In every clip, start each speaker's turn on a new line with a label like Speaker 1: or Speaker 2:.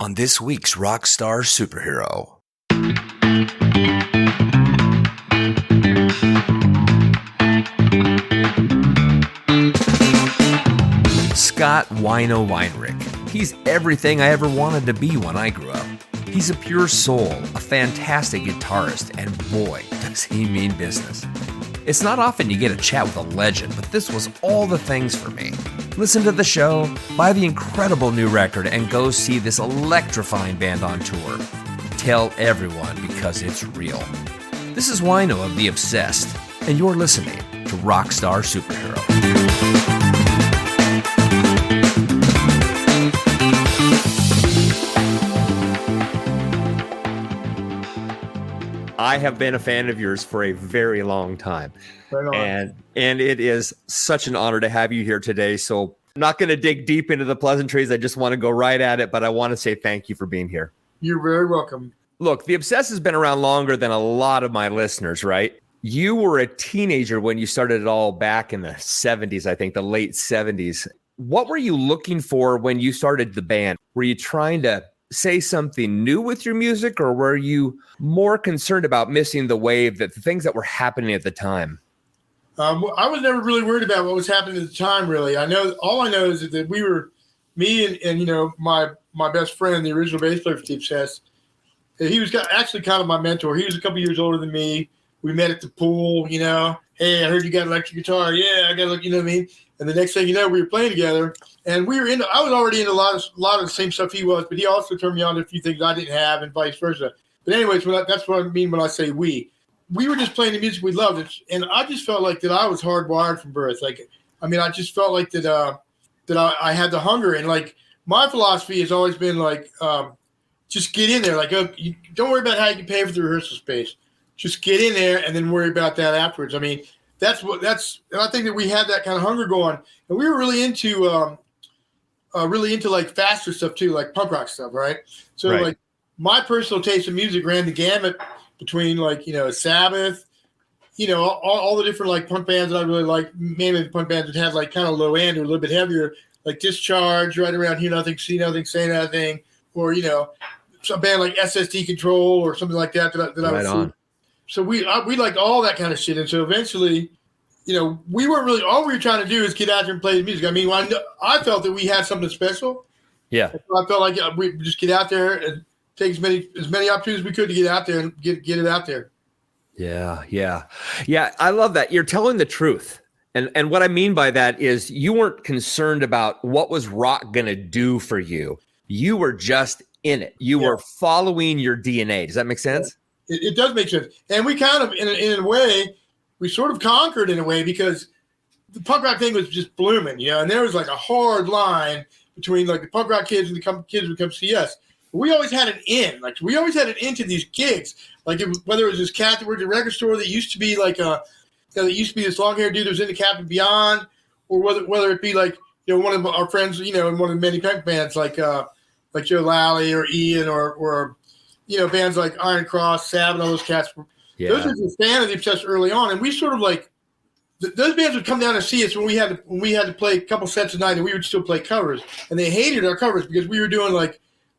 Speaker 1: on this week's Rockstar Superhero. Scott Wino Weinrich. He's everything I ever wanted to be when I grew up. He's a pure soul, a fantastic guitarist, and boy, does he mean business. It's not often you get a chat with a legend, but this was all the things for me. Listen to the show, buy the incredible new record, and go see this electrifying band on tour. Tell everyone because it's real. This is Wino of The Obsessed, and you're listening to Rockstar Superhero. I have been a fan of yours for a very long time.
Speaker 2: Right on.
Speaker 1: And it is such an honor to have you here today. So I'm not going to dig deep into the pleasantries. I just want to go right at it, but I want to say thank you for being here.
Speaker 2: You're very welcome.
Speaker 1: Look, The Obsessed has been around longer than a lot of my listeners, right? You were a teenager when you started it all back in the 70s, I think, the late 70s. What were you looking for when you started the band? Were you trying to say something new with your music, or were you more concerned about missing the wave, that the things that were happening at the time?
Speaker 2: I was never really worried about what was happening at the time, really. All I know is that we were, me and my best friend, the original bass player for The Obsessed, he was actually kind of my mentor. He was a couple years older than me. We met at the pool, Hey, I heard you got an electric guitar. Yeah, I got to look, you know what I mean? And the next thing you know, we were playing together, and I was already into a lot of the same stuff he was, but he also turned me on to a few things I didn't have, and vice versa. But anyways, that's what I mean when I say we. We were just playing the music we loved, and I just felt like that I was hardwired from birth. I just felt like that I had the hunger, and like my philosophy has always been like, just get in there. Like, don't worry about how you can pay for the rehearsal space. Just get in there, and then worry about that afterwards. I mean, and I think that we had that kind of hunger going, and we were really into like faster stuff too, like punk rock stuff, right? So Like my personal taste in music ran the gamut between Sabbath, all the different like punk bands that I really like, mainly the punk bands that had like kind of low end or a little bit heavier, like Discharge, right around Hear Nothing, See Nothing, Say Nothing, or some band like SSD Control or something like that that I was on. So we liked all that kind of shit, and so eventually, we weren't really, all we were trying to do is get out there and play the music. I mean, I felt that we had something special. Yeah, I felt like we just get out there and take as many opportunities as we could to get out there and get it out there.
Speaker 1: Yeah. I love that. You're telling the truth, and what I mean by that is you weren't concerned about what was rock gonna do for you. You were just in it. You were following your DNA. Does that make sense?
Speaker 2: It does make sense. And we kind of, in a way, we sort of conquered in a way, because the punk rock thing was just blooming, and there was like a hard line between like the punk rock kids and the kids who come see us. But we always had an in. Like, we always had an into these gigs. Like, whether it was this cat that worked at the record store that used to be like that used to be this long-haired dude that was in the Captain Beyond, or whether it be like, one of our friends, in one of the many punk bands like Joe Lally or Ian or bands like Iron Cross, Sabbath, all those cats. Those were the fan of The Obsessed early on, and we sort of like those bands would come down and see us when we had to play a couple sets a night, and we would still play covers, and they hated our covers because we were doing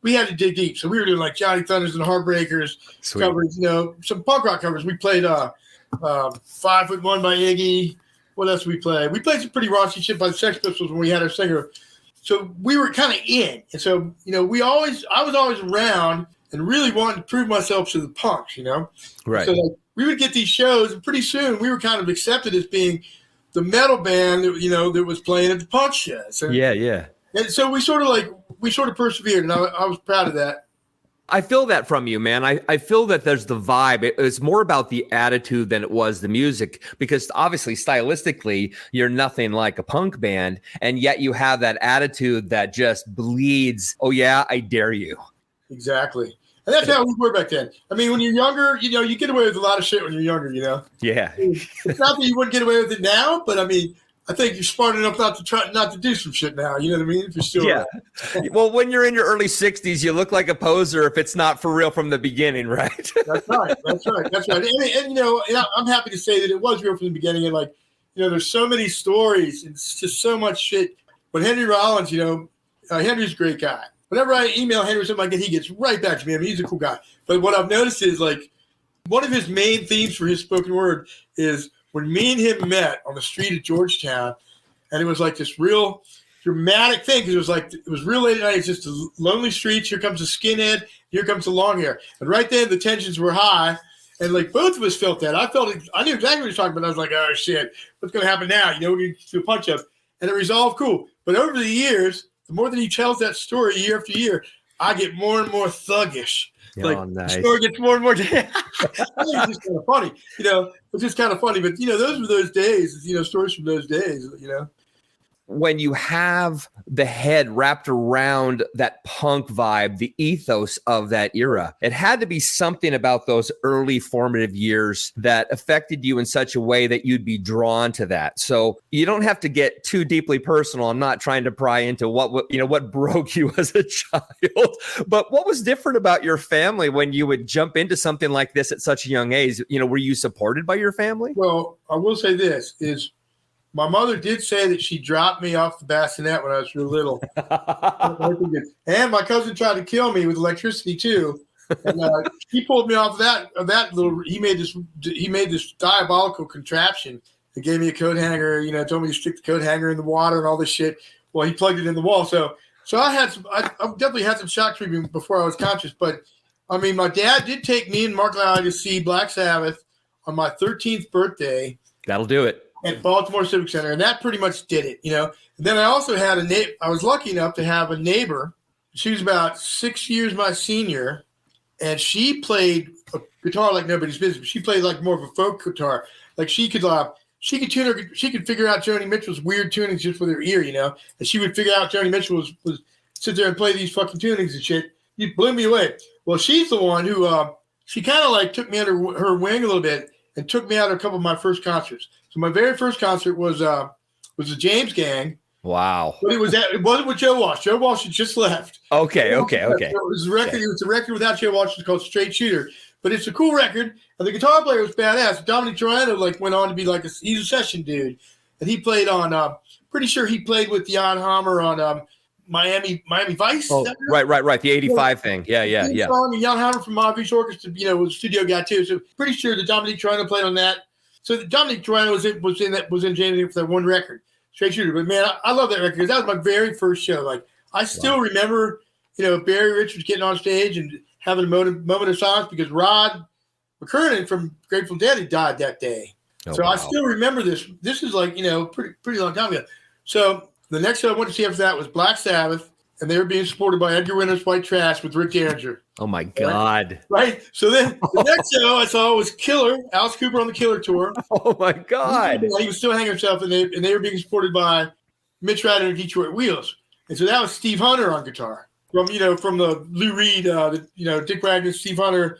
Speaker 2: we had to dig deep, so we were doing like Johnny Thunders and Heartbreakers covers, some punk rock covers. We played 5'1" by Iggy. What else did we play? We played some pretty raunchy shit by the Sex Pistols when we had our singer. So we were kind of in, and so I was always around and really wanted to prove myself to the punks, Right. So we would get these shows, and pretty soon we were kind of accepted as being the metal band that, that was playing at the punk shows. And,
Speaker 1: yeah.
Speaker 2: And so we sort of persevered, and I was proud of that.
Speaker 1: I feel that from you, man. I feel that there's the vibe. It's more about the attitude than it was the music, because obviously stylistically you're nothing like a punk band, and yet you have that attitude that just bleeds. Oh yeah, I dare you.
Speaker 2: Exactly. And that's how we were back then. I mean, when you're younger, you get away with a lot of shit when you're younger,
Speaker 1: Yeah.
Speaker 2: It's not that you wouldn't get away with it now, but I mean, I think you're smart enough not to do some shit now. You know what I mean? If you're still
Speaker 1: Well, when you're in your early 60s, you look like a poser if it's not for real from the beginning, right?
Speaker 2: That's right. And I'm happy to say that it was real from the beginning. And there's so many stories and it's just so much shit. But Henry Rollins, Henry's a great guy. whenever I email Henry something like that, he gets right back to me. I mean, he's a cool guy. But what I've noticed is like one of his main themes for his spoken word is when me and him met on the street of Georgetown, and it was like this real dramatic thing because it was real late at night. It's just a lonely streets. Here comes a skinhead. Here comes the long hair. And right then the tensions were high. And like both of us felt that. I knew exactly what he was talking about. I was like, oh shit, what's going to happen now? We're going to do a punch up. And it resolved cool. But over the years, the more that he tells that story year after year, I get more and more thuggish.
Speaker 1: Oh, nice.
Speaker 2: The story gets more and more. I think it's just kind of funny. It's just kind of funny. But, those were those days, stories from those days,
Speaker 1: When you have the head wrapped around that punk vibe, the ethos of that era, it had to be something about those early formative years that affected you in such a way that you'd be drawn to that. So you don't have to get too deeply personal. I'm not trying to pry into what broke you as a child, but what was different about your family when you would jump into something like this at such a young age? Were you supported by your family?
Speaker 2: Well, I will say this is, my mother did say that she dropped me off the bassinet when I was real little. And my cousin tried to kill me with electricity too. And he pulled me off of that little, he made this diabolical contraption that gave me a coat hanger, told me to stick the coat hanger in the water and all this shit. Well, he plugged it in the wall. So I definitely had some shock treatment before I was conscious. But I mean, my dad did take me and Mark Lally to see Black Sabbath on my 13th birthday.
Speaker 1: That'll do it.
Speaker 2: At Baltimore Civic Center, and that pretty much did it, And then I also had I was lucky enough to have a neighbor. She was about 6 years my senior, and she played a guitar like nobody's business. She played like more of a folk guitar. Like she could figure out Joni Mitchell's weird tunings just with her ear, And she would figure out Joni Mitchell was sit there and play these fucking tunings and shit. You blew me away. Well, she's the one who she kind of like took me under her wing a little bit and took me out to a couple of my first concerts. So my very first concert was the James Gang.
Speaker 1: Wow.
Speaker 2: But it wasn't with Joe Walsh. Joe Walsh had just left.
Speaker 1: Okay.
Speaker 2: So it was a record. Okay. It was a record without Joe Walsh. It's called Straight Shooter. But it's a cool record. And the guitar player was badass. Dominic Torano went on to be he's a session dude. And he played on pretty sure he played with Jan Hammer on Miami Vice.
Speaker 1: Oh, right. The 85 thing. Yeah.
Speaker 2: And Jan Hammer from Miami Vice Orchestra, was a studio guy too. So pretty sure that Dominic Torano played on that. So Dominic Torano was in James for that one record, Straight Shooter. But man, I love that record because that was my very first show. Like I still remember, Barry Richards getting on stage and having a moment of silence because Rod McKernan from Grateful Dead had died that day. Oh, so wow. I still remember this. This is pretty long time ago. So the next show I went to see after that was Black Sabbath, and they were being supported by Edgar Winter's White Trash with Rick Derringer.
Speaker 1: Oh my God!
Speaker 2: Right. So then the next show I saw was Killer, Alice Cooper on the Killer tour.
Speaker 1: Oh my God!
Speaker 2: He was still hanging himself, and they were being supported by Mitch Ryder and Detroit Wheels, and so that was Steve Hunter on guitar from the Lou Reed, Dick Wagner, Steve Hunter,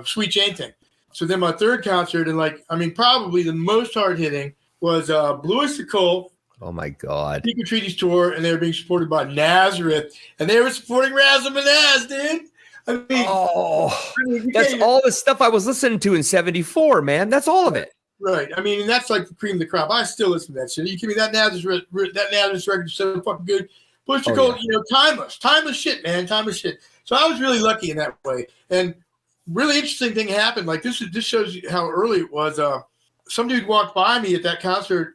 Speaker 2: Sweet Jane thing. So then my third concert, and probably the most hard hitting was Blue Oyster Cult.
Speaker 1: Oh my God!
Speaker 2: Secret Treaties tour, and they were being supported by Nazareth, and they were supporting Razzle Manaz, dude.
Speaker 1: That's all the stuff I was listening to in '74, man. That's all of it.
Speaker 2: Right. That's like the cream of the crop. I still listen to that shit. You give me that Nazareth record is so fucking good. Bush Cole, timeless shit, man, timeless shit. So I was really lucky in that way, and really interesting thing happened. Like this shows you how early it was. Some dude walked by me at that concert.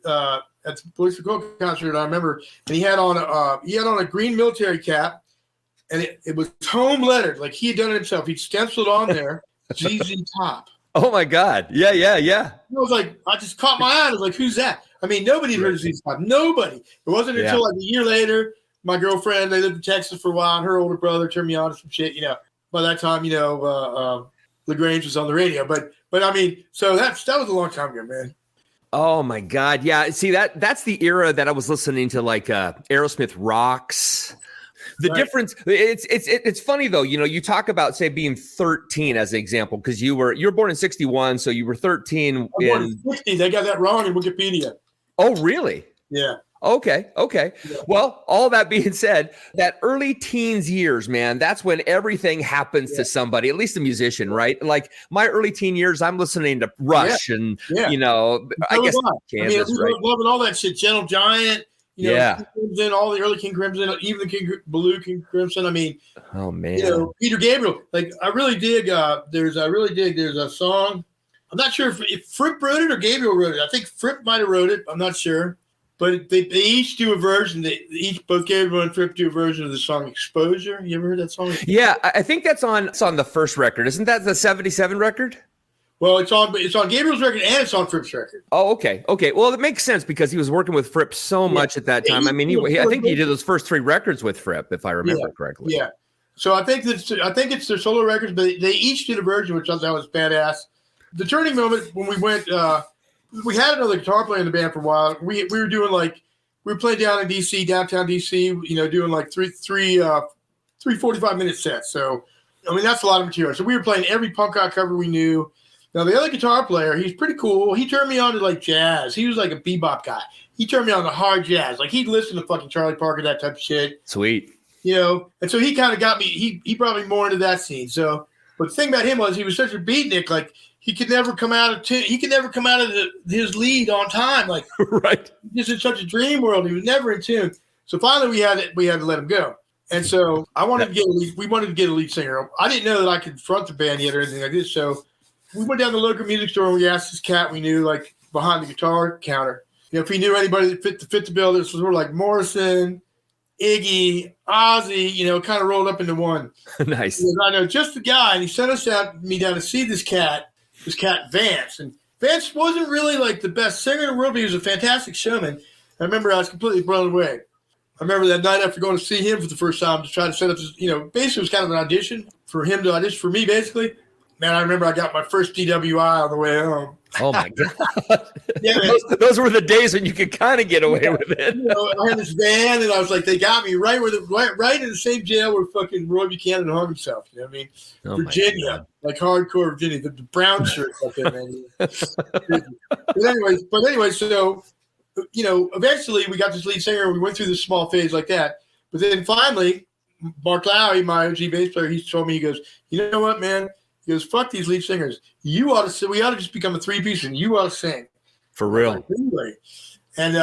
Speaker 2: At the Bush Cole concert, I remember, and he had on a green military cap, and it was home lettered, like he had done it himself. He'd stenciled on there, ZZ Top.
Speaker 1: Oh my God! Yeah.
Speaker 2: I was like, I just caught my eye. I was like, who's that? Nobody had heard of ZZ Top. Nobody. It wasn't until a year later, my girlfriend, they lived in Texas for a while, and her older brother turned me on to some shit. By that time, LaGrange was on the radio, but so that was a long time ago, man.
Speaker 1: Oh my God. Yeah. See, that's the era that I was listening to Aerosmith Rocks. The difference, it's funny though, you talk about say being 13 as an example, because you were born in 61, so you were 13
Speaker 2: in 60. They got that wrong in Wikipedia.
Speaker 1: Oh, really?
Speaker 2: Yeah.
Speaker 1: Okay. Yeah. Well, all that being said, that early teens years, man, that's when everything happens to somebody, at least a musician, right? Like my early teen years, I'm listening to Rush and, I guess Kansas, right?
Speaker 2: Loving all that shit. Gentle Giant,
Speaker 1: Yeah.
Speaker 2: King Crimson, all the early King Crimson, even the Blue King Crimson. I mean,
Speaker 1: oh man,
Speaker 2: Peter Gabriel. Like I really dig. There's a song. I'm not sure if Fripp wrote it or Gabriel wrote it. I think Fripp might have wrote it. I'm not sure. But they each do a version. Both Gabriel and Fripp do a version of the song "Exposure." You ever heard that song?
Speaker 1: Yeah, I think it's on the first record. Isn't that the '77 record?
Speaker 2: Well, it's on Gabriel's record and it's on Fripp's record.
Speaker 1: Oh, okay. Well, it makes sense because he was working with Fripp so much at that time. I mean, I think he did those first 3 records with Fripp, if I remember correctly.
Speaker 2: Yeah. So I think it's their solo records, but they each did a version, which I thought was badass. The turning moment when we went, we had another guitar player in the band for a while. We were doing we were playing down in DC, downtown DC, doing like three 45-minute sets. So, I mean, that's a lot of material. So we were playing every punk rock cover we knew. Now, the other guitar player, he's pretty cool. He turned me on to like jazz. He was like a bebop guy. He turned me on to hard jazz. Like he'd listen to fucking Charlie Parker, that type of shit.
Speaker 1: Sweet.
Speaker 2: And so he kind of got me, he brought me more into that scene. So, but the thing about him was he was such a beatnik, like he could never come out of his lead on time. Like,
Speaker 1: right.
Speaker 2: This is such a dream world. He was never in tune. So finally we had to let him go. And so we wanted to get a lead singer. I didn't know that I could front the band yet or anything like this. So we went down to the local music store and we asked this cat we knew, like behind the guitar counter, if he knew anybody that fit the bill. This was sort of like Morrison, Iggy, Ozzy, kind of rolled up into one.
Speaker 1: Nice.
Speaker 2: He goes, I know just the guy. And he sent me down to see this cat Vance. And Vance wasn't really like the best singer in the world, but he was a fantastic showman. I remember I was completely blown away. I remember that night after going to see him for the first time to try to set up this, basically it was kind of an audition for him to audition for me, basically. Man, I remember I got my first DWI on the way home.
Speaker 1: Oh, my God.
Speaker 2: Yeah,
Speaker 1: those were the days when you could kind of get away with it.
Speaker 2: I had this van, and I was like, they got me right in the same jail where fucking Roy Buchanan hung himself. You know what I mean?
Speaker 1: Oh,
Speaker 2: Virginia, like hardcore Virginia, the brown shirts up there, man. But anyway, so, eventually we got this lead singer, and we went through this small phase like that. But then finally, Mark Lowry, my OG bass player, he told me, he goes, you know what, man? He goes, fuck these lead singers. We ought to just become a 3-piece and you ought to sing.
Speaker 1: For real.
Speaker 2: Anyway. And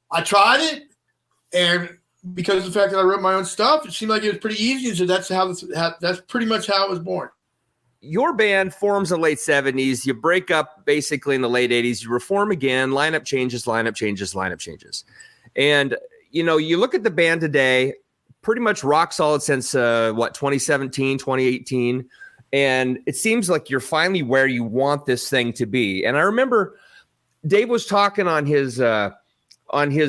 Speaker 2: I tried it. And because of the fact that I wrote my own stuff, it seemed like it was pretty easy. And so that's pretty much how it was born.
Speaker 1: Your band forms in the late 70s. You break up basically in the late 80s. You reform again. Lineup changes. And, you look at the band today, pretty much rock solid since, 2017, 2018. And it seems like you're finally where you want this thing to be. And I remember Dave was talking on his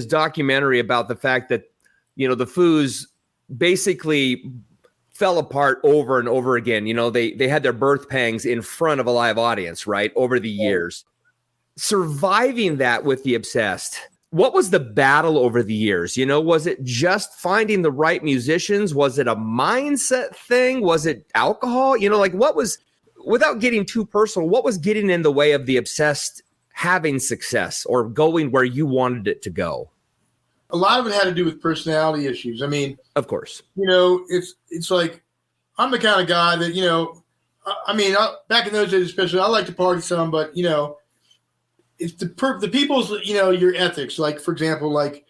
Speaker 1: documentary about the fact that, the Foos basically fell apart over and over again. They had their birth pangs in front of a live audience, right, over the years. Surviving that with The Obsessed, what was the battle over the years? Was it just finding the right musicians? Was it a mindset thing? Was it alcohol? What was, without getting too personal, what was getting in the way of The Obsessed having success or going where you wanted it to go?
Speaker 2: A lot of it had to do with personality issues. I mean,
Speaker 1: of course,
Speaker 2: it's like, I'm the kind of guy that, back in those days, especially, I like to party some, but, it's the people's, your ethics. Like, for example, like,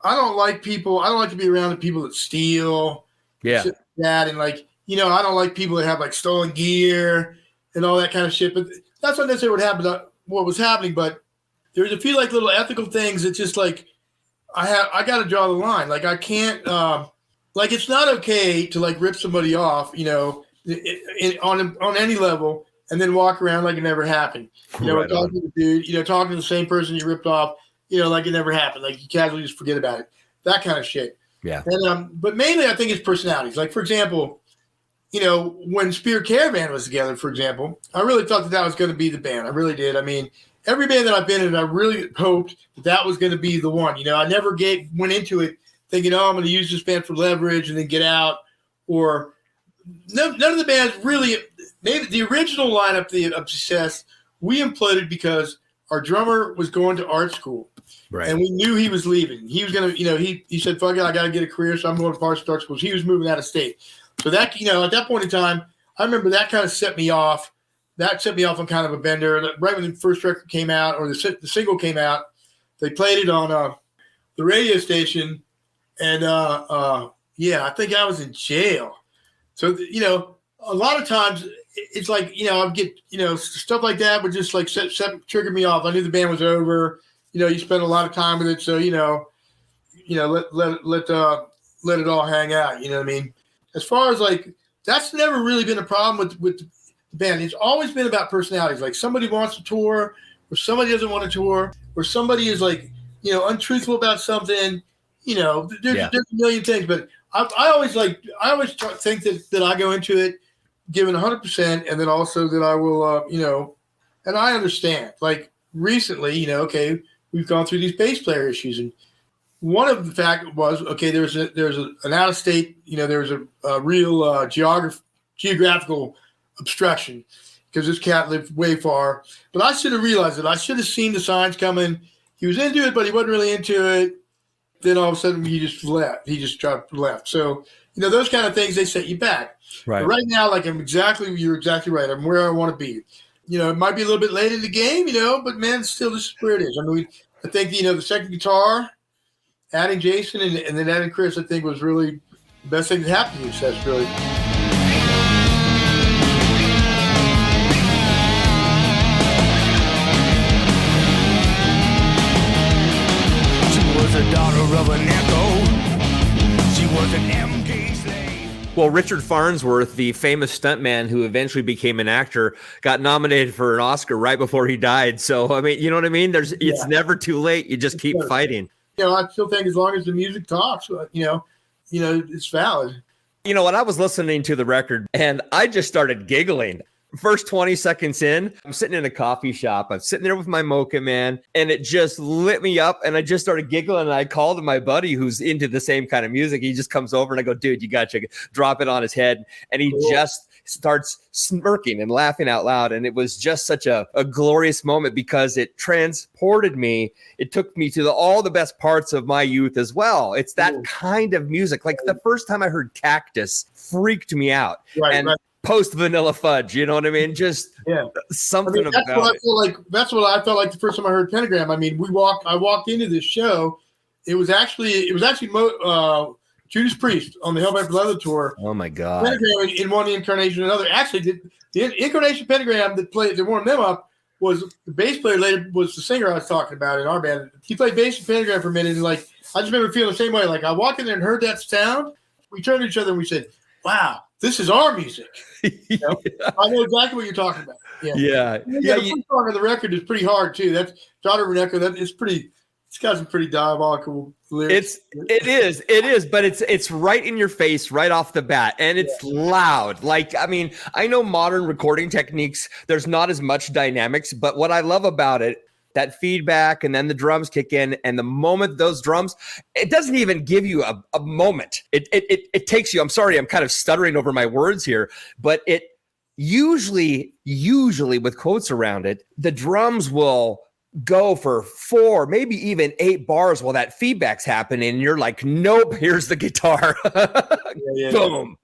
Speaker 2: I don't like to be around the people that steal.
Speaker 1: Yeah.
Speaker 2: That, and like, I don't like people that have like stolen gear and all that kind of shit. But that's not necessarily what was happening. But there's a few like little ethical things that just like, I got to draw the line. Like, I can't, it's not okay to like rip somebody off, on any level, and then walk around like it never happened.
Speaker 1: Right
Speaker 2: talking to the dude, talking to the same person you ripped off, like it never happened. Like you casually just forget about it. That kind of shit.
Speaker 1: Yeah.
Speaker 2: And but mainly I think it's personalities. Like, for example, when Spear Caravan was together, for example, I really thought that was going to be the band. I really did. I mean, every band that I've been in, I really hoped that was going to be the one. I never went into it thinking, I'm going to use this band for leverage and then get out. Or none of the bands really. Maybe the original lineup, The Obsessed, we imploded because our drummer was going to art school.
Speaker 1: Right.
Speaker 2: And we knew he was leaving. He was going to, he said, fuck it, I got to get a career, so I'm going to art school. He was moving out of state. So that, at that point in time, I remember that kind of set me off. That set me off on kind of a bender. Right when the first record came out, or the single came out, they played it on the radio station, and yeah, I think I was in jail. So you know, a lot of times it's like, you know, I'd get, you know, stuff like that would just like trigger me off. I knew the band was over. You know, you spend a lot of time with it, so you know, let it all hang out. You know what I mean? As far as like, that's never really been a problem with the band. It's always been about personalities. Like somebody wants to tour, or somebody doesn't want to tour, or somebody is like, you know, untruthful about something. You know, there's a million things. But I always think that I go into it giving 100%, and then also that I will, you know, and I understand. Like recently, you know, okay, we've gone through these bass player issues, and one of the fact was, okay, there's an out of state, you know, there's a real geographical obstruction because this cat lived way far. But I should have realized it. I should have seen the signs coming. He was into it, but he wasn't really into it. Then all of a sudden he just left. He just left. So, you know, those kind of things, they set you back.
Speaker 3: Right.
Speaker 2: But right now, like you're exactly right. I'm where I want to be. You know, it might be a little bit late in the game, you know, but man, still this is where it is. I mean, I think, you know, the second guitar, adding Jason and then adding Chris, I think was really the best thing that happened to Obsessed, really.
Speaker 4: She was a daughter of an echo. She was an MK slave.
Speaker 3: Well, Richard Farnsworth, the famous stuntman who eventually became an actor, got nominated for an Oscar right before he died. So, I mean, you know what I mean? It's never too late. You just keep fighting.
Speaker 2: You know, I still think as long as the music talks, you know, it's valid.
Speaker 3: You know what? I was listening to the record and I just started giggling. First 20 seconds in, I'm sitting in a coffee shop. I'm sitting there with my mocha, man, and it just lit me up. And I just started giggling. And I called my buddy who's into the same kind of music. He just comes over and I go, dude, you got to drop it on his head. And he just starts smirking and laughing out loud. And it was just such a glorious moment because it transported me. It took me to all the best parts of my youth as well. It's that kind of music. Like the first time I heard Cactus freaked me out. Right. Post Vanilla Fudge, you know what I mean? Just something
Speaker 2: that's
Speaker 3: about
Speaker 2: what
Speaker 3: it.
Speaker 2: That's what I felt like the first time I heard Pentagram. I mean, I walked into this show. It was actually Judas Priest on the Hell Back Leather tour.
Speaker 3: Oh my God!
Speaker 2: Pentagram in one incarnation or another. Actually, the incarnation Pentagram that warmed them up was the bass player. Later was the singer I was talking about in our band. He played bass in Pentagram for a minute, and like I just remember feeling the same way. Like I walked in there and heard that sound. We turned to each other and we said, "Wow, this is our music." You know? I know exactly what you're talking about. Yeah. The first song of the record is pretty hard too. That's Daughter of an Echo. That is pretty. It's got some pretty diabolical lyrics.
Speaker 3: It is, but it's right in your face right off the bat, and it's loud. Like, I mean, I know modern recording techniques, there's not as much dynamics, but what I love about it, that feedback, and then the drums kick in, and the moment those drums, it doesn't even give you a moment. It takes you. I'm sorry, I'm kind of stuttering over my words here, but it usually with quotes around it, the drums will go for 4, maybe even 8 bars while that feedback's happening, and you're like, nope, here's the guitar. Boom.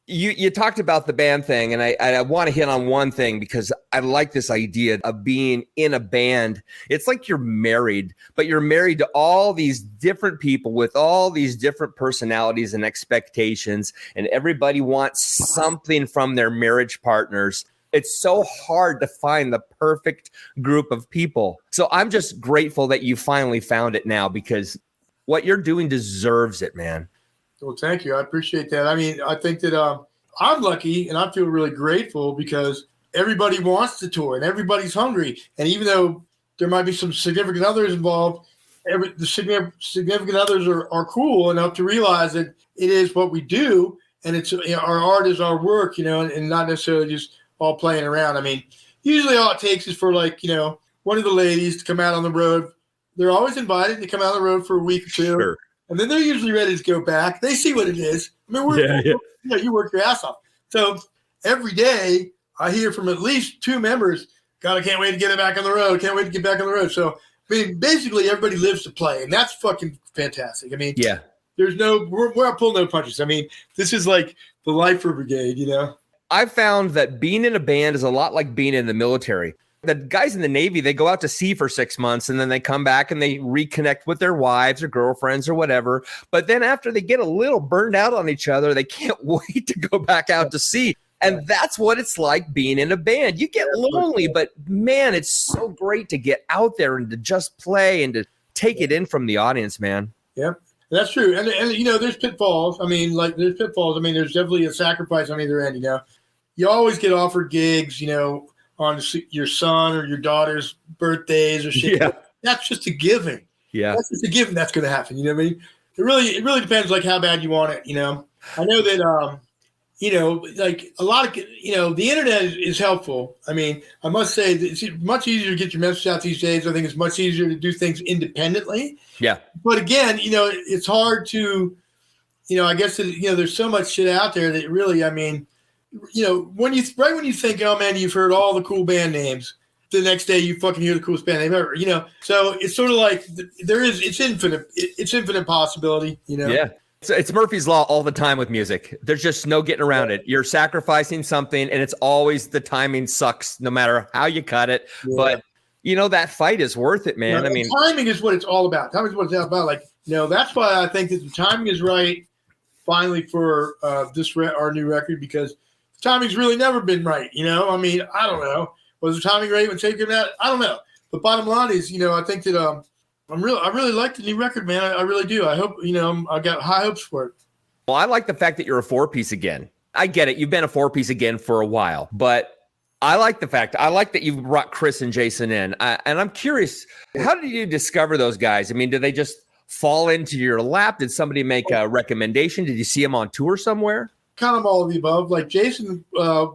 Speaker 3: You talked about the band thing, and I want to hit on one thing because I like this idea of being in a band. It's like you're married, but you're married to all these different people with all these different personalities and expectations, and everybody wants something from their marriage partners. It's so hard to find the perfect group of people. So I'm just grateful that you finally found it now because what you're doing deserves it, man.
Speaker 2: Well, thank you. I appreciate that. I mean, I think that I'm lucky and I feel really grateful because everybody wants to tour and everybody's hungry. And even though there might be some significant others involved, the significant others are cool enough to realize that it is what we do. And it's our art is our work, you know, and not necessarily just all playing around. I mean, usually all it takes is for like, you know, one of the ladies to come out on the road. They're always invited to come out on the road for a week or two. Sure. And then they're usually ready to go back. They see what it is. I mean, you work your ass off. So every day I hear from at least 2 members, God, I can't wait to get it back on the road. Can't wait to get back on the road. So, I mean, basically everybody lives to play, and that's fucking fantastic. I mean, we're not pulling no punches. I mean, this is like the life for Brigade, you know?
Speaker 3: I found that being in a band is a lot like being in the military. The guys in the Navy, they go out to sea for 6 months and then they come back and they reconnect with their wives or girlfriends or whatever. But then after they get a little burned out on each other, they can't wait to go back out to sea. And that's what it's like being in a band. You get lonely, but man, it's so great to get out there and to just play and to take it in from the audience, man.
Speaker 2: Yeah, that's true. And there's pitfalls. I mean, there's pitfalls. I mean, there's definitely a sacrifice on either end, You always get offered gigs, on your son or your daughter's birthdays or shit.
Speaker 3: Yeah.
Speaker 2: That's just a given.
Speaker 3: Yeah.
Speaker 2: That's just a given that's going to happen. You know what I mean? It really depends like how bad you want it. I know that, like a lot of, the internet is helpful. I mean, I must say that it's much easier to get your message out these days. I think it's much easier to do things independently.
Speaker 3: Yeah.
Speaker 2: But again, it's hard to, I guess, there's so much shit out there that really, I mean, when you think, oh man, you've heard all the cool band names, the next day you fucking hear the coolest band name ever, So it's sort of like it's infinite possibility,
Speaker 3: Yeah. So it's Murphy's Law all the time with music. There's just no getting around it. You're sacrificing something, and it's always the timing sucks no matter how you cut it. Yeah. But that fight is worth it, man. I mean,
Speaker 2: timing is what it's all about. Timing is what it's all about. Like, that's why I think that the timing is right finally for our new record, because timing's really never been right, I mean, I don't know. Was the timing right when Take It Out? I don't know. But bottom line is, I think that I really like the new record, man. I really do. I hope, I got high hopes for it.
Speaker 3: Well, I like the fact that you're a 4-piece again. I get it. You've been a 4-piece again for a while, but I like that you've brought Chris and Jason in. And I'm curious, how did you discover those guys? I mean, did they just fall into your lap? Did somebody make a recommendation? Did you see them on tour somewhere?
Speaker 2: Kind of all of the above. Like Jason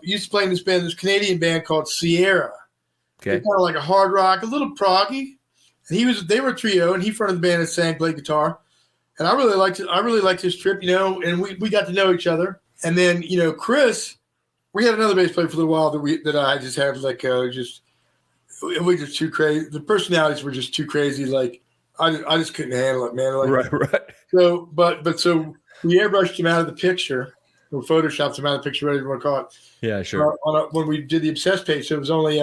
Speaker 2: used to play in this Canadian band called Sierra.
Speaker 3: Okay.
Speaker 2: Kind of like a hard rock, a little proggy. And they were a trio, and he fronted the band and sang, played guitar. And I really liked his trip, and we got to know each other. And then, Chris, we had another bass player for a little while that I just had we were just too crazy. The personalities were just too crazy. Like I just couldn't handle it, man. Like,
Speaker 3: right.
Speaker 2: So, so we airbrushed him out of the picture. Or photoshopped him out of the picture, whatever you want to call it.
Speaker 3: Yeah, sure.
Speaker 2: When we did the Obsessed page, so it was only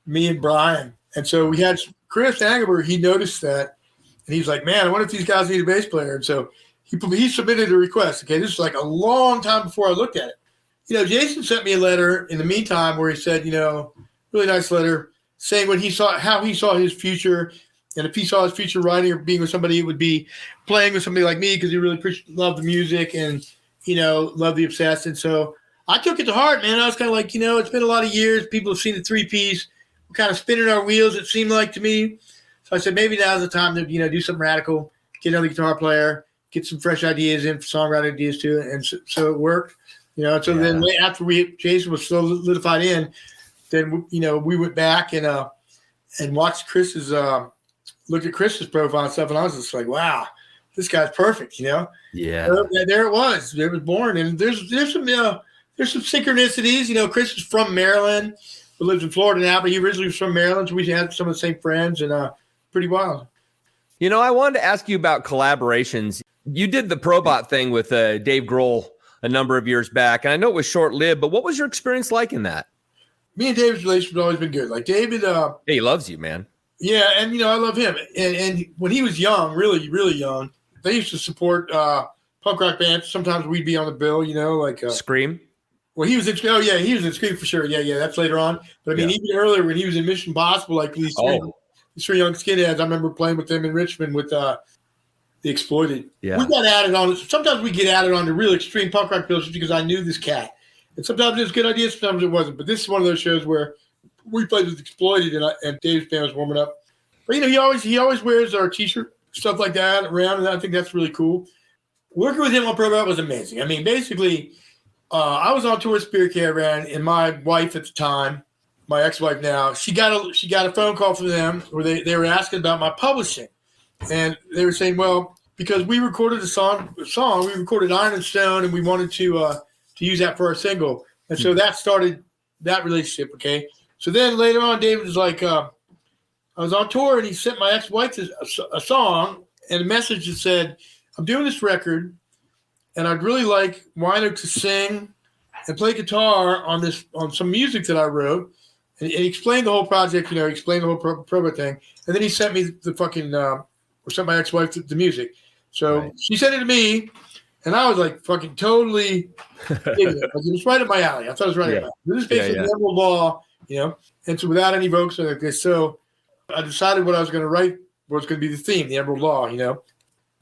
Speaker 2: me and Brian. And so we had Chris Angerberg. He noticed that, and he's like, man, I wonder if these guys need a bass player. And so he submitted a request. Okay, this is like a long time before I looked at it. Jason sent me a letter in the meantime where he said, really nice letter saying how he saw his future. And if he saw his future writing or being with somebody, it would be playing with somebody like me because he really loved the music and love the Obsessed. And so I took it to heart, man. I was kind of like, it's been a lot of years. People have seen the 3-piece. We're kind of spinning our wheels, it seemed like to me. So I said, maybe now's the time to, do something radical, get another guitar player, get some fresh ideas in, songwriting ideas too. And so it worked, Then after Jason was solidified in, then, we went back and watched looked at Chris's profile and stuff. And I was just like, wow, this guy's perfect,
Speaker 3: Yeah.
Speaker 2: So, there it was. It was born, and there's some synchronicities. Chris is from Maryland, but lives in Florida now. But he originally was from Maryland, so we had some of the same friends, and pretty wild.
Speaker 3: I wanted to ask you about collaborations. You did the Probot thing with Dave Grohl a number of years back, and I know it was short-lived. But what was your experience like in that?
Speaker 2: Me and David's relationship has always been good. Like David,
Speaker 3: he loves you, man.
Speaker 2: Yeah, and I love him. And when he was young, really, really young. They used to support punk rock bands. Sometimes we'd be on the bill, like
Speaker 3: Scream.
Speaker 2: Well, he was in. Oh yeah, he was in Scream for sure. Yeah, that's later on. But I mean, even earlier when he was in Mission Impossible, like these three young skinheads, I remember playing with them in Richmond with the Exploited. Yeah, we got added on. Sometimes we get added on to real extreme punk rock bills just because I knew this cat, and sometimes it was a good idea, sometimes it wasn't. But this is one of those shows where we played with Exploited, and Dave's band was warming up. But he always wears our T-shirt. Stuff like that around, and I think that's really cool. Working with him on Probot was amazing. I mean, basically, I was on tour with Spirit Caravan, and my wife at the time, my ex-wife now, she got a phone call from them where they were asking about my publishing, and they were saying, well, because we recorded a song, we recorded Iron and Stone, and we wanted to use that for our single, and so that started that relationship. Okay, so then later on, David was like. I was on tour, and he sent my ex-wife a song and a message that said, I'm doing this record, and I'd really like Wino to sing and play guitar on some music that I wrote. And he explained the whole project, he explained the whole Probot thing. And then he sent me the fucking, or sent my ex-wife the music. So she sent it to me, and I was like fucking totally digging it. Like, it was right up my alley. I thought it was right up my alley. This is basically the Emerald Law, and so without any vocals like this. So I decided what I was going to write, what was going to be the theme, the Emerald Law,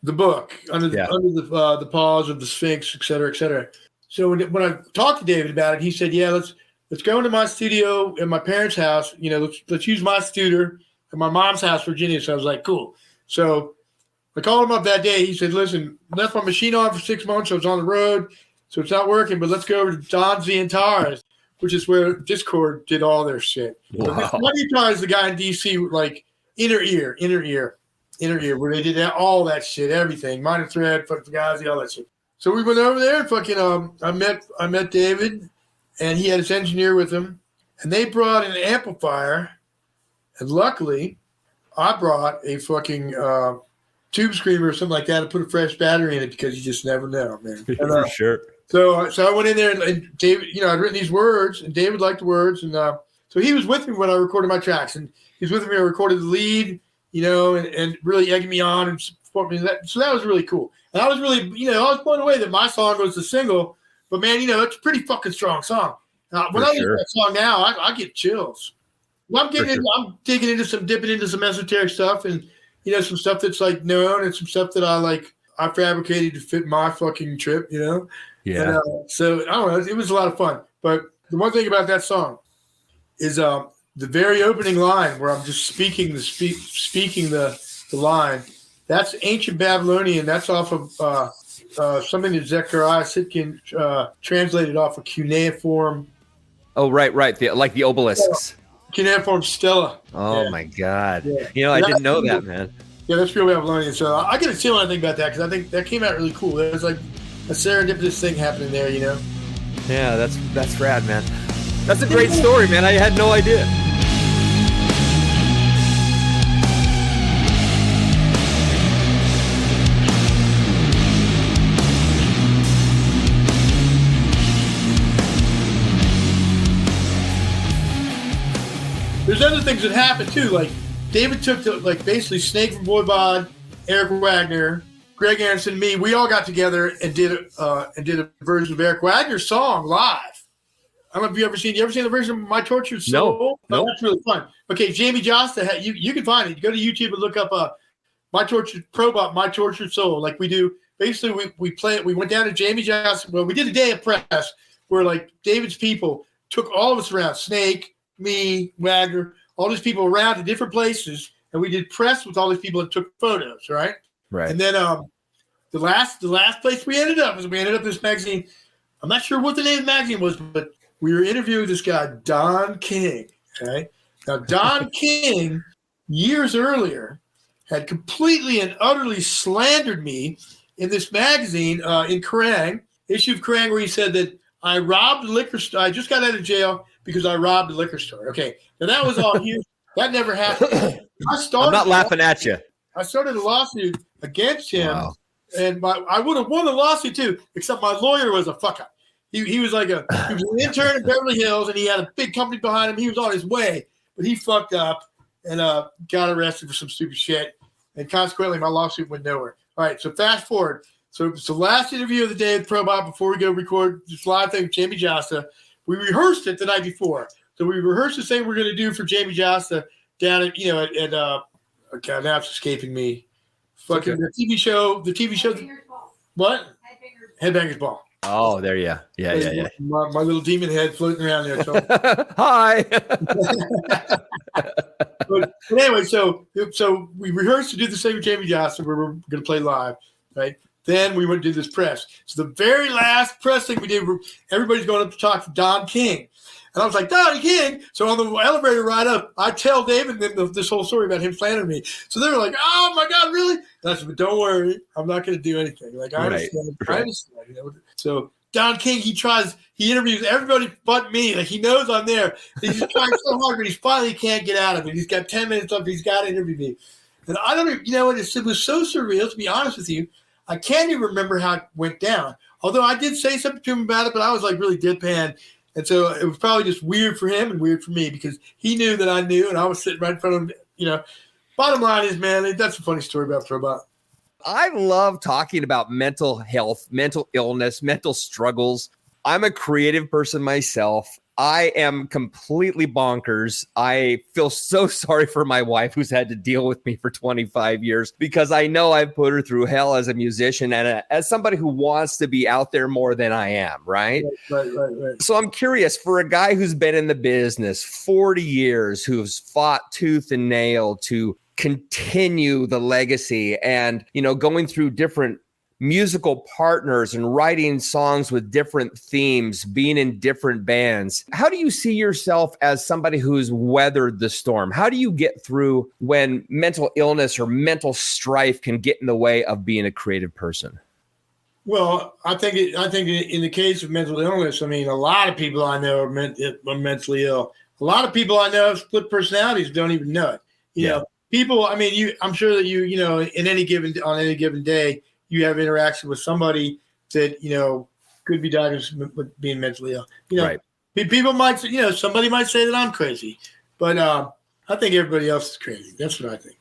Speaker 2: the book, under the paws of the Sphinx, et cetera, et cetera. So when I talked to David about it, he said, yeah, let's go into my studio at my parents' house. Let's use my studio at my mom's house, Virginia. So I was like, cool. So I called him up that day. He said, listen, left my machine on for 6 months. So I was on the road. So it's not working, but let's go over to Don Z and Tars, which is where Discord did all their shit.
Speaker 3: Wow.
Speaker 2: Money Tar is the guy in DC, like Inner Ear, where they did all that shit, everything. Minor Threat, Fugazi, all that shit. So we went over there and fucking I met David, and he had his engineer with him, and they brought an amplifier, and luckily I brought a fucking tube screamer or something like that and put a fresh battery in it, because you just never know, man. And,
Speaker 3: For sure.
Speaker 2: So I went in there, and David, I'd written these words, and David liked the words, and so he was with me when I recorded my tracks, and he was with me when I recorded the lead, and really egging me on and support me. So that was really cool. And I was really, I was blown away that my song was the single, but man, it's a pretty fucking strong song. When I hear that song now, I get chills. Well, I'm digging into some esoteric stuff, and some stuff that's like known, and some stuff that I fabricated to fit my fucking trip, Yeah. And, so I don't know, it was a lot of fun. But the one thing about that song is the very opening line where I'm just speaking the line. That's ancient Babylonian. That's off of something that Zechariah Sitkin translated off of cuneiform.
Speaker 3: Oh, right. Like the obelisks.
Speaker 2: Cuneiform stela.
Speaker 3: Oh, my God. Yeah. I didn't know that, man.
Speaker 2: Yeah, that's real Babylonian. So I get a chill when I think about that, because I think that came out really cool. It was like a serendipitous thing happening there,
Speaker 3: Yeah, that's rad, man. That's a great story, man. I had no idea.
Speaker 2: There's other things that happened too. Like David took basically Snake from Voivod, Eric Wagner, Greg Anderson, me. We all got together and did a version of Eric Wagner's song live. I don't know if you ever seen the version of My Tortured Soul? No. That's really fun. Okay, Jamie Josta, you can find it. You go to YouTube and look up My Tortured Soul. Like we do. Basically, we play it. We went down to Jamie Josta. Well, we did a day of press where like David's people took all of us around, Snake, me, Wagner, all these people around to different places, and we did press with all these people and took photos, right?
Speaker 3: Right.
Speaker 2: And then the last place we ended up in this magazine. I'm not sure what the name of the magazine was, but we were interviewing this guy, Don King. Okay. Now, Don King, years earlier, had completely and utterly slandered me in this magazine in Kerrang, issue of Kerrang, where he said that I robbed a liquor store. I just got out of jail because I robbed a liquor store. Okay. Now, that was all huge. That never happened.
Speaker 3: I'm not laughing at you.
Speaker 2: I started a lawsuit against him, and I would have won the lawsuit too, except my lawyer was a fuck up. He was like he was an intern in Beverly Hills, and he had a big company behind him. He was on his way, but he fucked up and got arrested for some stupid shit, and consequently, my lawsuit went nowhere. All right, so fast forward. So it's the last interview of the day with Probot before we go record this live thing with Jamie Josta. We rehearsed it the night before. So we rehearsed the thing we're going to do for Jamie Josta down at, okay, now it's escaping me. Fucking okay. The TV show. What? Headbangers Ball.
Speaker 3: Oh, there, yeah.
Speaker 2: My little demon head floating around there. So.
Speaker 3: Hi.
Speaker 2: but anyway, so we rehearsed to do the same with Jamie Johnson, where we're going to play live, right? Then we went to do this press. So the very last press thing we did, everybody's going up to talk to Don King. And I was like, Don King. So on the elevator ride up, I tell David this whole story about him slandering me. So they were like, oh, my God, really? And I said, but don't worry. I'm not going to do anything. Like, I understand. Right. I understand. So Don King, he interviews everybody but me. Like, he knows I'm there. He's just trying so hard, but he finally can't get out of it. He's got 10 minutes left. He's got to interview me. And I don't even, it was so surreal, to be honest with you. I can't even remember how it went down. Although I did say something to him about it, but I was like really deadpan. And so it was probably just weird for him and weird for me because he knew that I knew, and I was sitting right in front of him. You know, bottom line is, man, that's a funny story about Probot.
Speaker 3: I love talking about mental health, mental illness, mental struggles. I'm a creative person myself. I am completely bonkers. I feel so sorry for my wife who's had to deal with me for 25 years because I know I've put her through hell as a musician and as somebody who wants to be out there more than I am, right?
Speaker 2: Right.
Speaker 3: So I'm curious, for a guy who's been in the business 40 years, who's fought tooth and nail to continue the legacy and, you know, going through different musical partners and writing songs with different themes, being in different bands. How do you see yourself as somebody who's weathered the storm? How do you get through when mental illness or mental strife can get in the way of being a creative person?
Speaker 2: Well, I think in the case of mental illness, I mean, a lot of people I know are mentally ill. A lot of people I know have split personalities, don't even know it. You know, people, I mean, I'm sure that you know, on any given day, you have interaction with somebody that, you know, could be diagnosed with being mentally ill. You know, people might say, you know, somebody might say that I'm crazy, but I think everybody else is crazy. That's what I think.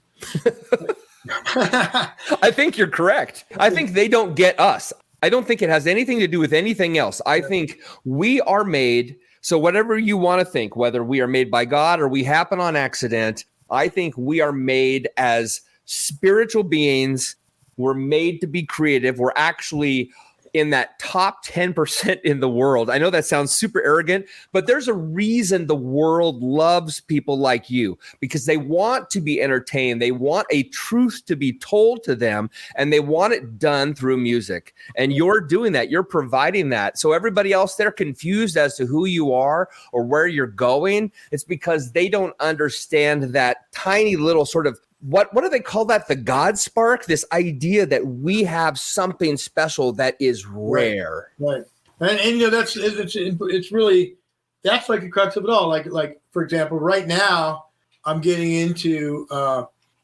Speaker 3: I think you're correct. I think they don't get us. I don't think it has anything to do with anything else. I think we are made, so whatever you want to think, whether we are made by God or we happen on accident, I think we are made as spiritual beings. We're made to be creative. We're actually in that top 10% in the world. I know that sounds super arrogant, but there's a reason the world loves people like you because they want to be entertained. They want a truth to be told to them, and they want it done through music. And you're doing that. You're providing that. So everybody else, they're confused as to who you are or where you're going. It's because they don't understand that tiny little sort of what do they call that? The God spark, this idea that we have something special that is rare.
Speaker 2: Right. And you know, it's really, that's like the crux of it all. Like for example, right now I'm getting into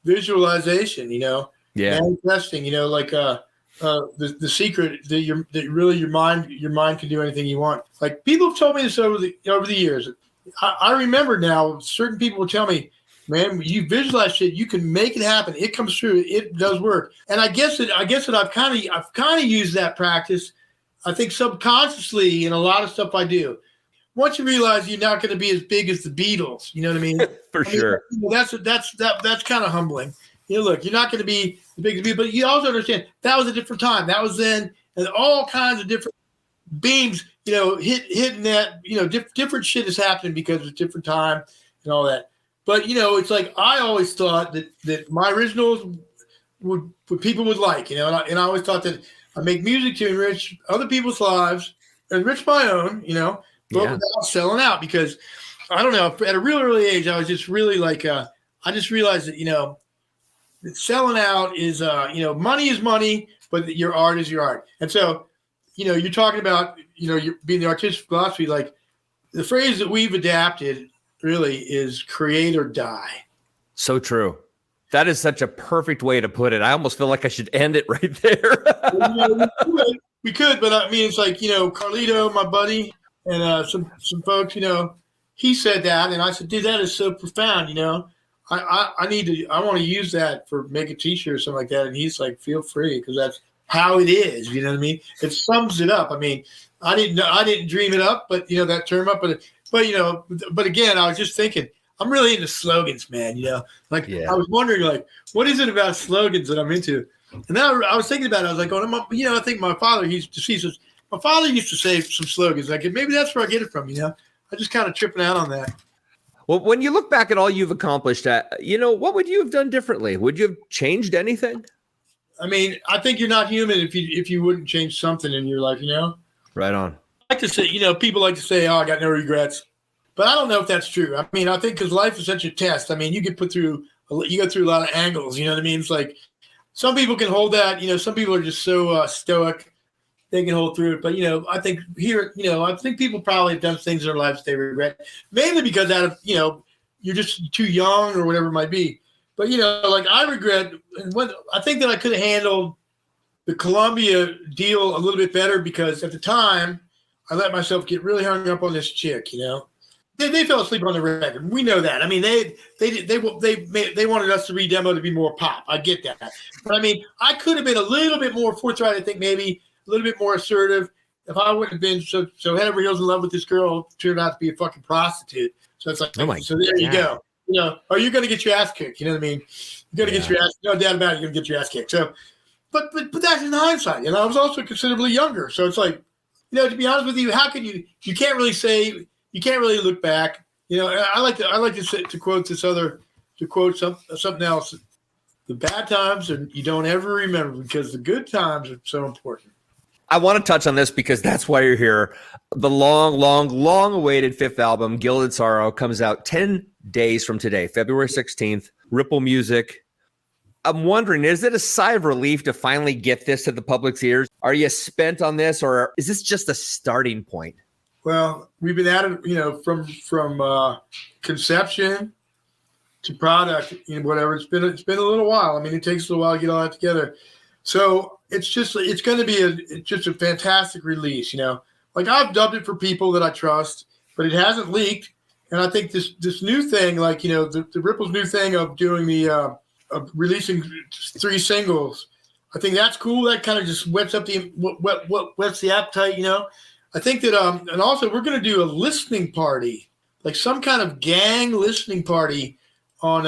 Speaker 2: visualization, you know, manifesting, you know, like the secret that your mind can do anything you want. Like people have told me this over the years. I remember now certain people will tell me, man, you visualize shit, you can make it happen. It comes true. It does work. And I guess that I've kind of used that practice, I think subconsciously in a lot of stuff I do. Once you realize you're not going to be as big as the Beatles, you know what I mean?
Speaker 3: Sure.
Speaker 2: You know, that's kind of humbling. You know, look, you're not going to be as big as the Beatles, but you also understand that was a different time. That was then, and all kinds of different beams, you know, hitting that, you know, different shit is happening because it's a different time and all that. But, you know, it's like I always thought that my originals would people would like, you know, and I always thought that I make music to enrich other people's lives, enrich my own, you know, but without selling out. Because I don't know, at a real early age, I was just really like, I just realized that, you know, that selling out is, you know, money is money, but your art is your art. And so, you know, you're talking about, you know, you're being the artistic philosophy, like the phrase that we've adapted really is create or die.
Speaker 3: So true. That is such a perfect way to put it. I almost feel like I should end it right there.
Speaker 2: we could, but I mean, it's like, you know, Carlito, my buddy, and some folks, you know, he said that, and I said, dude, that is so profound, you know. I want to use that for make a t-shirt or something like that. And he's like, feel free, because that's how it is. You know what I mean? It sums it up. I mean, I didn't dream it up, but you know, that term up, but you know, but again, I was just thinking, I'm really into slogans, man. You know, like I was wondering, like, what is it about slogans that I'm into? And now I was thinking about it. I was like, you know, I think my father, my father used to say some slogans. Like maybe that's where I get it from. You know, I just kind of tripping out on that.
Speaker 3: Well, when you look back at all you've accomplished, you know, what would you have done differently? Would you have changed anything?
Speaker 2: I mean, I think you're not human if you wouldn't change something in your life. You know,
Speaker 3: right on.
Speaker 2: I like to say, you know, people like to say, "Oh, I got no regrets," but I don't know if that's true. I mean, I think because life is such a test. I mean, you go through a lot of angles. You know what I mean? It's like some people can hold that. You know, some people are just so stoic. They can hold through it. But, you know, I think people probably have done things in their lives they regret, mainly because out of, you know, you're just too young or whatever it might be. But, you know, like I regret, I think that I could have handled the Columbia deal a little bit better because at the time I let myself get really hung up on this chick, you know. They fell asleep on the record. We know that. I mean, they wanted us to re-demo to be more pop. I get that. But I mean, I could have been a little bit more forthright. I think maybe a little bit more assertive. If I wouldn't have been so head over heels in love with this girl, who turned out to be a fucking prostitute. So it's like, so there you go. You know, or you're going to get your ass kicked. You know what I mean? You're going to get your ass, no doubt about it, you're going to get your ass kicked. So, but that's in hindsight. You know, I was also considerably younger. So it's like, you know, to be honest with you, how can you can't really say, you can't really look back. You know, I like to quote something else. The bad times you don't ever remember because the good times are so important.
Speaker 3: I want to touch on this because that's why you're here. The long awaited fifth album, Gilded Sorrow, comes out 10 days from today, February 16th, Ripple Music. I'm wondering, is it a sigh of relief to finally get this to the public's ears? Are you spent on this, or is this just a starting point?
Speaker 2: Well, we've been at it, you know, from conception to product, you know, whatever. It's been a little while. I mean, it takes a little while to get all that together. So it's going to be just a fantastic release, you know. Like, I've dubbed it for people that I trust, but it hasn't leaked. And I think this new thing, like, you know, the Ripple's new thing of doing of releasing 3 singles, I think that's cool. That kind of just whets up whets the appetite, you know. I think that and also we're going to do a listening party, like some kind of gang listening party on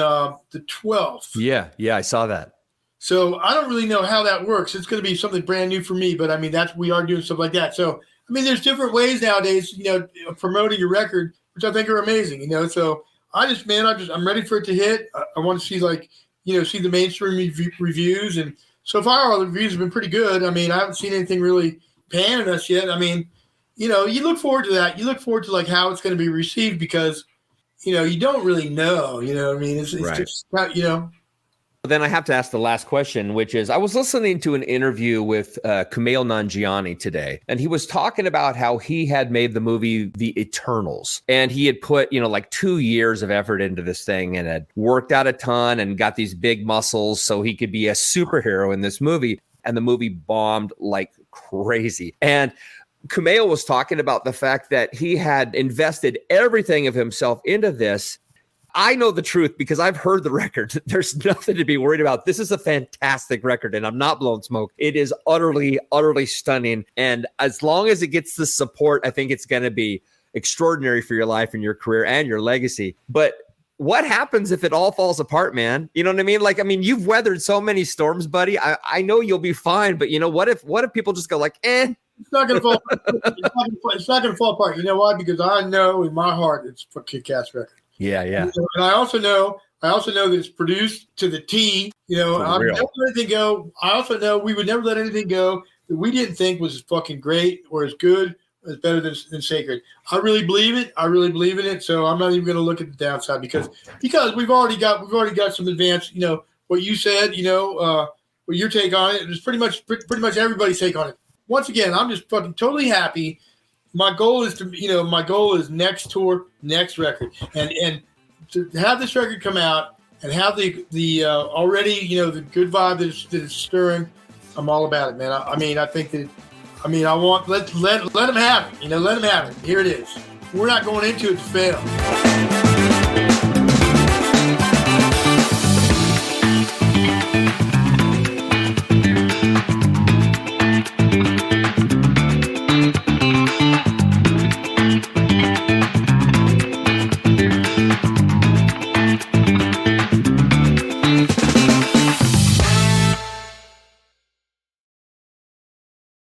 Speaker 2: the 12th.
Speaker 3: Yeah, I saw that.
Speaker 2: So I don't really know how that works. It's going to be something brand new for me, but I mean, we are doing stuff like that. So I mean, there's different ways nowadays, you know, of promoting your record, which I think are amazing, you know. So I'm ready for it to hit. I want to see, like, you know, see the mainstream reviews, and so far all the reviews have been pretty good. I mean, I haven't seen anything really panning us yet. I mean, you know, you look forward to that. You look forward to, like, how it's going to be received because, you know, you don't really know. You know what I mean? It's right. Just not, you know.
Speaker 3: Then I have to ask the last question, which is, I was listening to an interview with Kumail Nanjiani today, and he was talking about how he had made the movie The Eternals, and he had put, you know, like 2 years of effort into this thing and had worked out a ton and got these big muscles so he could be a superhero in this movie, and the movie bombed like crazy. And Kumail was talking about the fact that he had invested everything of himself into this. I know the truth because I've heard the record. There's nothing to be worried about. This is a fantastic record, and I'm not blowing smoke. It is utterly, utterly stunning. And as long as it gets the support, I think it's going to be extraordinary for your life and your career and your legacy. But what happens if it all falls apart, man? You know what I mean? Like, I mean, you've weathered so many storms, buddy. I know you'll be fine, but you know, what if people just go like, eh?
Speaker 2: It's not going to fall apart. It's not going to fall apart. You know why? Because I know in my heart it's a kick-ass record.
Speaker 3: Yeah.
Speaker 2: And I also know that it's produced to the T. You know, I would never let anything go. I also know we would never let anything go that we didn't think was fucking great or as good or as better than Sacred. I really believe it. I really believe in it. So I'm not even going to look at the downside because we've already got some advance. You know what you said. You know what your take on it. It's pretty much everybody's take on it. Once again, I'm just fucking totally happy. My goal is next tour, next record, and to have this record come out and have the already, you know, the good vibe that it's stirring. I'm all about it, man. I want let them have it. You know, let them have it. Here it is. We're not going into it to fail.